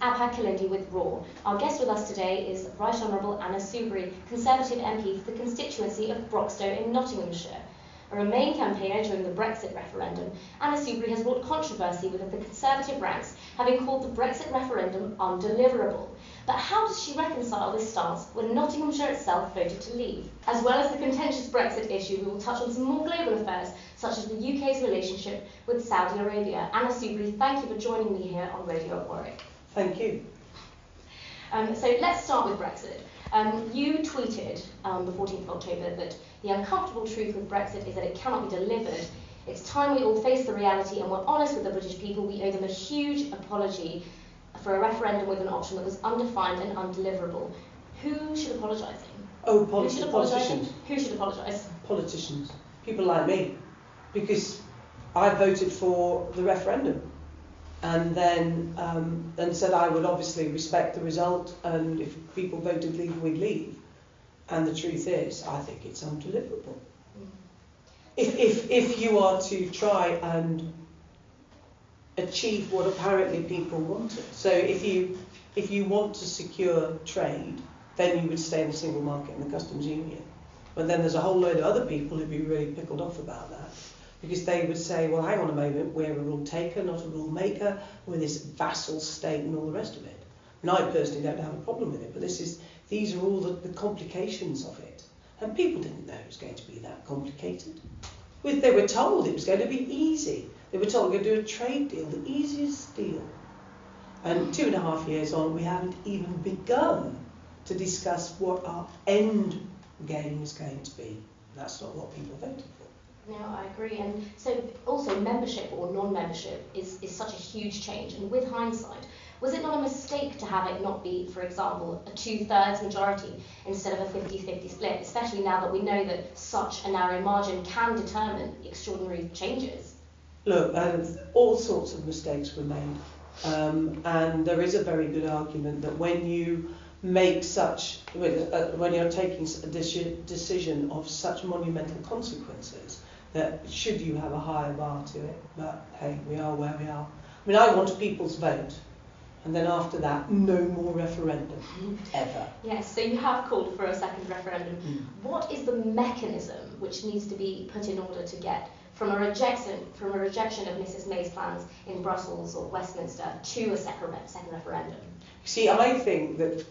Abha Calindi with Raw. Our guest with us today is Right Honourable Anna Soubry, Conservative MP for the constituency of Broxtowe in Nottinghamshire. A Remain campaigner during the Brexit referendum, Anna Soubry has brought controversy within the Conservative ranks, having called the Brexit referendum undeliverable. But how does she reconcile this stance when Nottinghamshire itself voted to leave? As well as the contentious Brexit issue, we will touch on some more global affairs, such as the UK's relationship with Saudi Arabia. Anna Soubry, thank you for joining me here on Radio at Warwick. Thank you. So let's start with Brexit. You tweeted on the 14th of October that the uncomfortable truth with Brexit is that it cannot be delivered. It's time we all face the reality and were honest with the British people. We owe them a huge apology for a referendum with an option that was undefined and undeliverable. Who should apologise? Oh, politicians. Who should apologise? Politicians. People like me. Because I voted for the referendum and then said I would obviously respect the result, and if people voted leave, we'd leave. And the truth is, I think it's undeliverable. If you are to try and achieve what apparently people wanted. So if you want to secure trade, then you would stay in the single market and the customs union. But then there's a whole load of other people who'd be really pickled off about that, because they would say, well, hang on a moment, we're a rule taker, not a rule maker, we're this vassal state and all the rest of it. And I personally don't have a problem with it, but these are all the complications of it. And people didn't know it was going to be that complicated. They were told it was going to be easy. They were told we're going to do a trade deal, the easiest deal. And 2.5 years on, we haven't even begun to discuss what our end game is going to be. That's not what people voted for. No, I agree. And so also membership or non-membership is such a huge change. And with hindsight, was it not a mistake to have it not be, for example, a 2/3 majority instead of a 50-50 split, especially now that we know that such a narrow margin can determine extraordinary changes? Look, all sorts of mistakes were made. And there is a very good argument that when you make when you're taking a decision of such monumental consequences, that should you have a higher bar to it. But hey, we are where we are. I mean, I want a people's vote. And then after that, no more referendum, ever. Yes, so you have called for a second referendum. What is the mechanism which needs to be put in order to get from a rejection of Mrs May's plans in Brussels or Westminster to a second referendum? See, I think that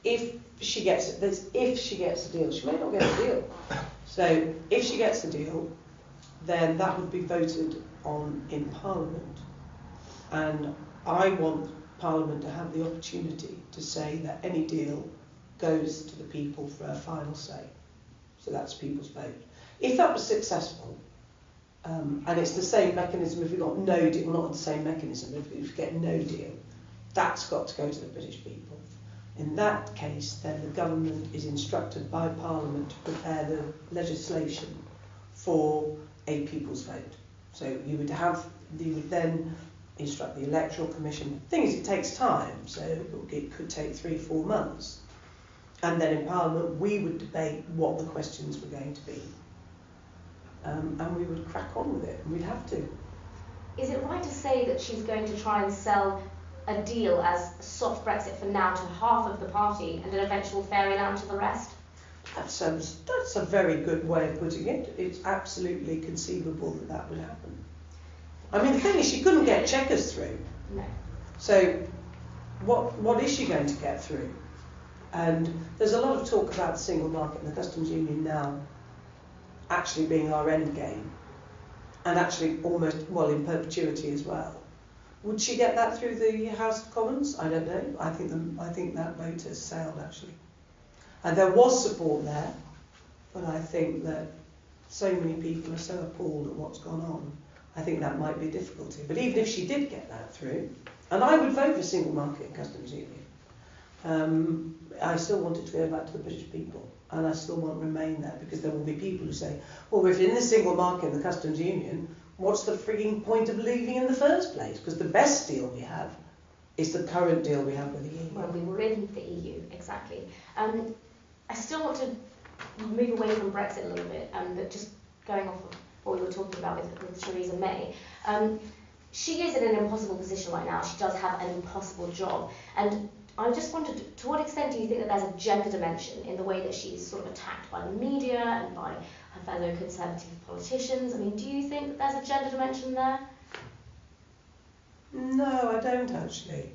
if she gets a deal, she may not get a deal. So if she gets a deal, then that would be voted on in Parliament. And I want Parliament to have the opportunity to say that any deal goes to the people for a final say. So that's people's vote. If that was successful, and it's the same mechanism if we got no deal, well, not the same mechanism, if we get no deal, that's got to go to the British people. In that case, then the government is instructed by Parliament to prepare the legislation for a people's vote. So you would then instruct the Electoral Commission. The thing is, it takes time, so it could take 3-4 months. And then in Parliament, we would debate what the questions were going to be. And we would crack on with it, and we'd have to. Is it right to say that she's going to try and sell a deal as a soft Brexit for now to half of the party and an eventual fairyland to the rest? That's a very good way of putting it. It's absolutely conceivable that would happen. I mean, the thing is, she couldn't get Chequers through. No. So what is she going to get through? And there's a lot of talk about the single market and the customs union now actually being our end game, and actually almost, well, in perpetuity as well. Would she get that through the House of Commons? I don't know. I think that vote has sailed, actually. And there was support there, but I think that so many people are so appalled at what's gone on. I think that might be a difficulty. But even if she did get that through, and I would vote for single market and customs union, I still want it to go back to the British people, and I still want Remain there, because there will be people who say, well, if in the single market and the customs union, what's the frigging point of leaving in the first place? Because the best deal we have is the current deal we have with the EU. Well, we were in the EU, exactly. I still want to move away from Brexit a little bit, but just going off of what we were talking about with Theresa May. she is in an impossible position right now. She does have an impossible job. And I just wondered, to what extent do you think that there's a gender dimension in the way that she's sort of attacked by the media and by her fellow Conservative politicians? I mean, do you think that there's a gender dimension there? No, I don't actually.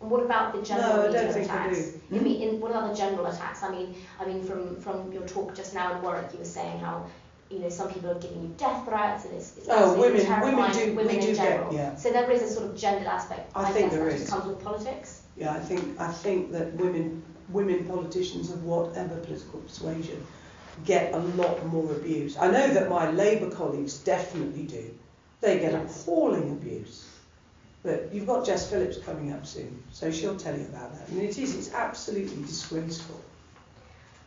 And what about the general media attacks? I do. What about the general attacks? I mean, from your talk just now in Warwick, you were saying how, you know, some people are giving you death threats, and it's absolutely terrifying. Women in general. Yeah. So there is a sort of gendered aspect. I think guess there that is. comes with politics. Yeah, I think that women politicians of whatever political persuasion get a lot more abuse. I know that my Labour colleagues definitely do. They get appalling abuse. But you've got Jess Phillips coming up soon, so she'll tell you about that. I mean, it's absolutely disgraceful.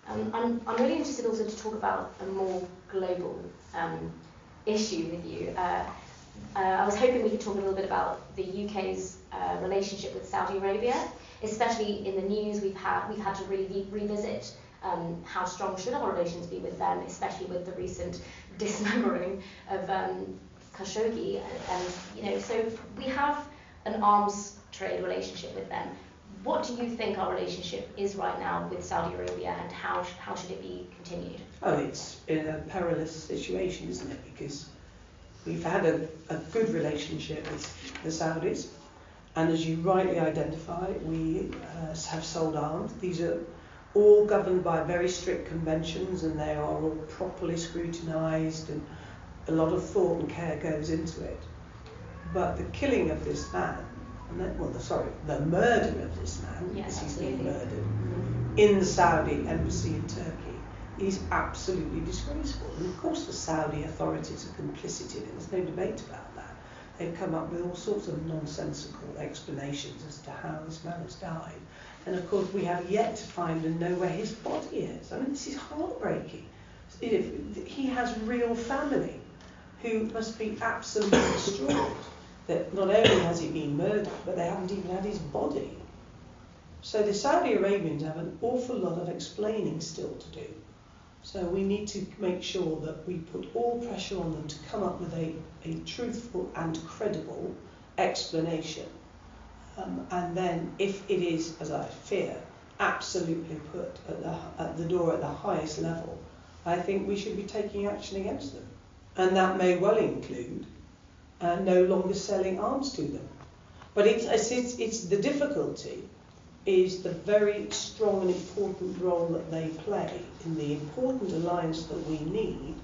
I'm really interested also to talk about a more global issue with you. I was hoping we could talk a little bit about the UK's relationship with Saudi Arabia, especially in the news. We've had to really revisit how strong should our relations be with them, especially with the recent dismembering of Khashoggi, and you know, so we have an arms trade relationship with them. What do you think our relationship is right now with Saudi Arabia, and how should it be continued? Oh, it's in a perilous situation, isn't it? Because we've had a good relationship with the Saudis, and as you rightly identify, we have sold arms. These are all governed by very strict conventions, and they are all properly scrutinised, and a lot of thought and care goes into it. But the killing of this man, the murder of this man, because he's been murdered, in the Saudi embassy in Turkey, is absolutely disgraceful. And of course the Saudi authorities are complicit in it, there's no debate about that. They've come up with all sorts of nonsensical explanations as to how this man has died. And of course we have yet to find and know where his body is. I mean, this is heartbreaking. He has real family who must be absolutely distraught that not only has he been murdered, but they haven't even had his body. So the Saudi Arabians have an awful lot of explaining still to do. So we need to make sure that we put all pressure on them to come up with a truthful and credible explanation. And then, if it is, as I fear, absolutely put at the door at the highest level, I think we should be taking action against them. And that may well include no longer selling arms to them. But it's the difficulty is the very strong and important role that they play in the important alliance that we need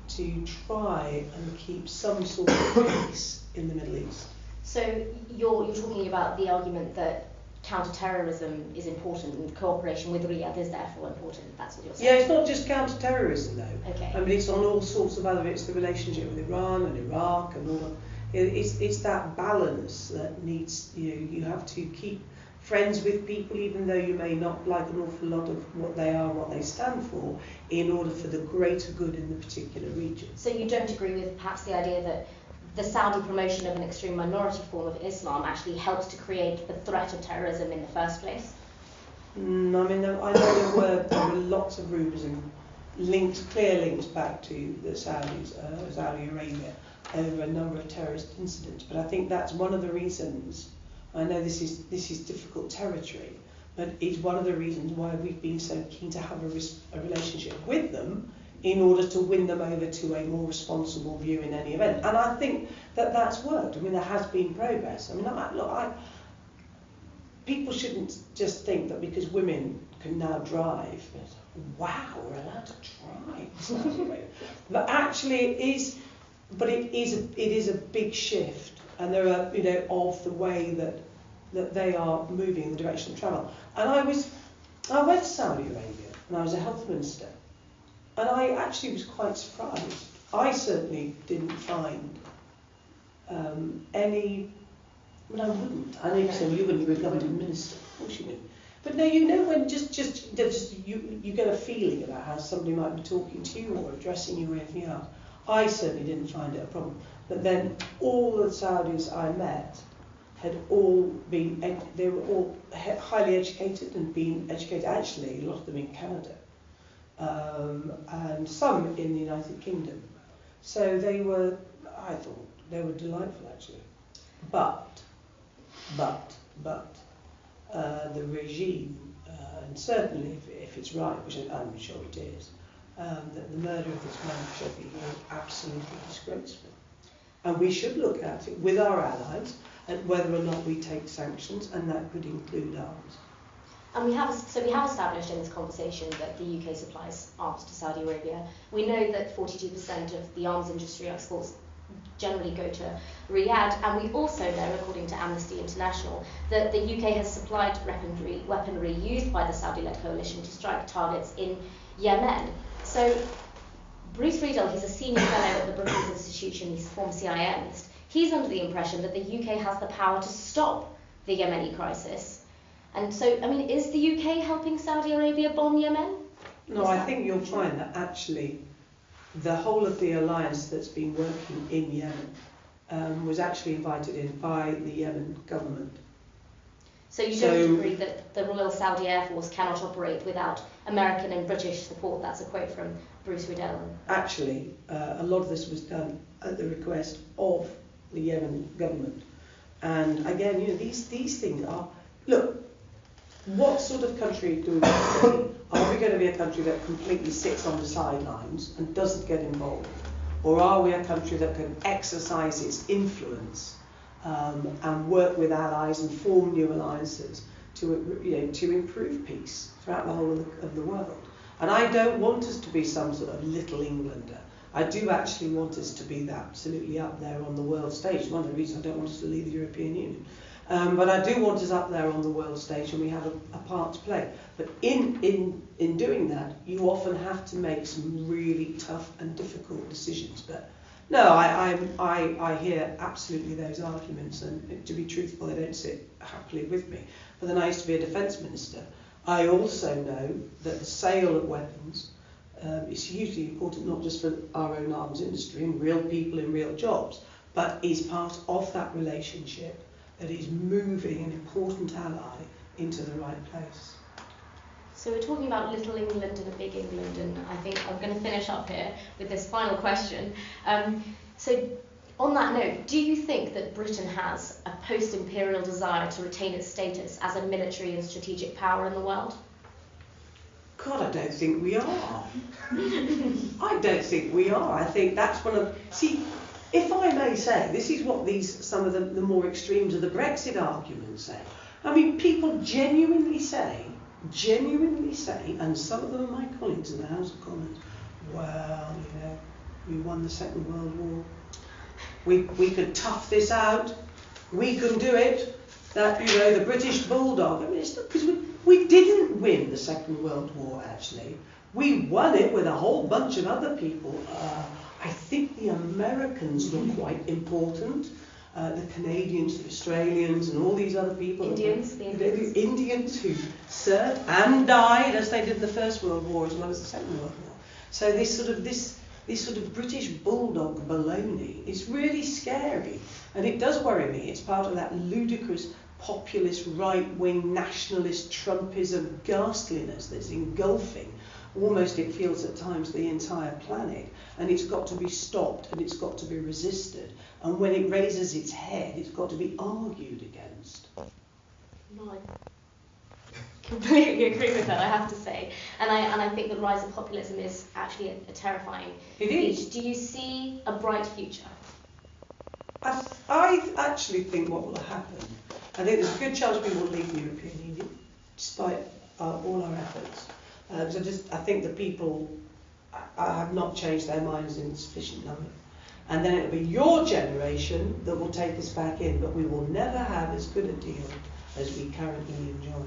to try and keep some sort of peace in the Middle East. So you're talking about the argument that counter-terrorism is important and cooperation with Riyadh is therefore important. That's what you're saying. Yeah, it's not just counter-terrorism though. Okay. I mean, it's on all sorts of other bits, the relationship with Iran and Iraq and all that. It's that balance that needs, you have to keep friends with people even though you may not like an awful lot of what they are, what they stand for, in order for the greater good in the particular region. So you don't agree with perhaps the idea that the Saudi promotion of an extreme minority form of Islam actually helps to create the threat of terrorism in the first place? I mean, I know there were lots of rumours and clear links back to the Saudis, Saudi Arabia, over a number of terrorist incidents. But I think that's one of the reasons. I know this is difficult territory, but it's one of the reasons why we've been so keen to have a relationship with them, in order to win them over to a more responsible view in any event. And I think that that's worked. I mean, there has been progress. I mean, people shouldn't just think that because women can now drive, wow, we're allowed to drive. But actually it is a big shift, and there are, of the way that they are moving in the direction of travel. And I went to Saudi Arabia, and I was a health minister. And I actually was quite surprised. I certainly didn't find any. I mean, I wouldn't. I know you say, well, you wouldn't. You were a government minister. Of course you wouldn't. But no, when just you get a feeling about how somebody might be talking to you or addressing you or anything else. I certainly didn't find it a problem. But then all the Saudis I met had all been. They were all highly educated and been educated. Actually, a lot of them in Canada. And some in the United Kingdom. So I thought they were delightful actually. But the regime, and certainly if it's right, which I'm sure it is, that the murder of this man should be absolutely disgraceful. And we should look at it with our allies at whether or not we take sanctions, and that could include arms. And we have established in this conversation that the UK supplies arms to Saudi Arabia. We know that 42% of the arms industry exports generally go to Riyadh, and we also know, according to Amnesty International, that the UK has supplied weaponry used by the Saudi-led coalition to strike targets in Yemen. So Bruce Riedel, he's a senior fellow at the Brookings Institution, he's a former CIA analyst. He's under the impression that the UK has the power to stop the Yemeni crisis. And so, I mean, is the UK helping Saudi Arabia bomb Yemen? No, I think you'll find that actually the whole of the alliance that's been working in Yemen was actually invited in by the Yemen government. So you don't agree that the Royal Saudi Air Force cannot operate without American and British support? That's a quote from Bruce Riedel. Actually, a lot of this was done at the request of the Yemen government. And again, you know, these things are, look, what sort of country do we want to be? Are we going to be a country that completely sits on the sidelines and doesn't get involved? Or are we a country that can exercise its influence and work with allies and form new alliances to improve peace throughout the whole of the world? And I don't want us to be some sort of little Englander. I do actually want us to be absolutely up there on the world stage. One of the reasons I don't want us to leave the European Union. But I do want us up there on the world stage, and we have a part to play. But in doing that, you often have to make some really tough and difficult decisions. But no, I hear absolutely those arguments, and to be truthful, they don't sit happily with me. But then I used to be a defence minister. I also know that the sale of weapons is hugely important, not just for our own arms industry and real people in real jobs, but is part of that relationship that is moving an important ally into the right place. So we're talking about little England and a big England, and I think I'm going to finish up here with this final question. So on that note, do you think that Britain has a post-imperial desire to retain its status as a military and strategic power in the world? God, I don't think we are. I don't think we are. I think that's one of... See, if I may say, this is what some of the more extremes of the Brexit arguments say. I mean, people genuinely say, and some of them are my colleagues in the House of Commons, well, you know, we won the Second World War. We could tough this out. We can do it. That, you know, the British bulldog. I mean, it's not because we didn't win the Second World War, actually. We won it with a whole bunch of other people. I think the Americans were quite important. The Canadians, the Australians, and all these other people. The Indians who served and died, as they did in the First World War as well as the Second World War. So this sort of British bulldog baloney is really scary, and it does worry me. It's part of that ludicrous populist right-wing nationalist Trumpism ghastliness that's engulfing almost, it feels at times, the entire planet, and it's got to be stopped and it's got to be resisted, and when it raises its head it's got to be argued against. No, I completely agree with that, I have to say, and I think the rise of populism is actually a terrifying feature. Do you see a bright future? I actually think what will happen, I think there's a good chance we will leave the European Union, despite all our efforts. I think the people have not changed their minds in sufficient number. And then it'll be your generation that will take us back in, but we will never have as good a deal as we currently enjoy.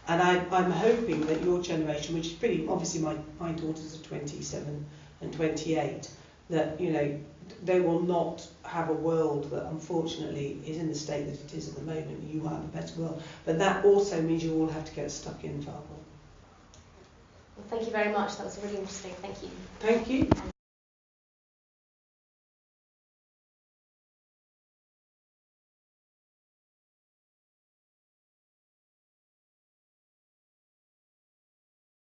And I'm hoping that your generation, which is pretty, obviously my daughters are 27 and 28, that, you know, they will not have a world that unfortunately is in the state that it is at the moment. You will have a better world. But that also means you all have to get stuck in, Farwell. Well, thank you very much. That was really interesting. Thank you. Thank you.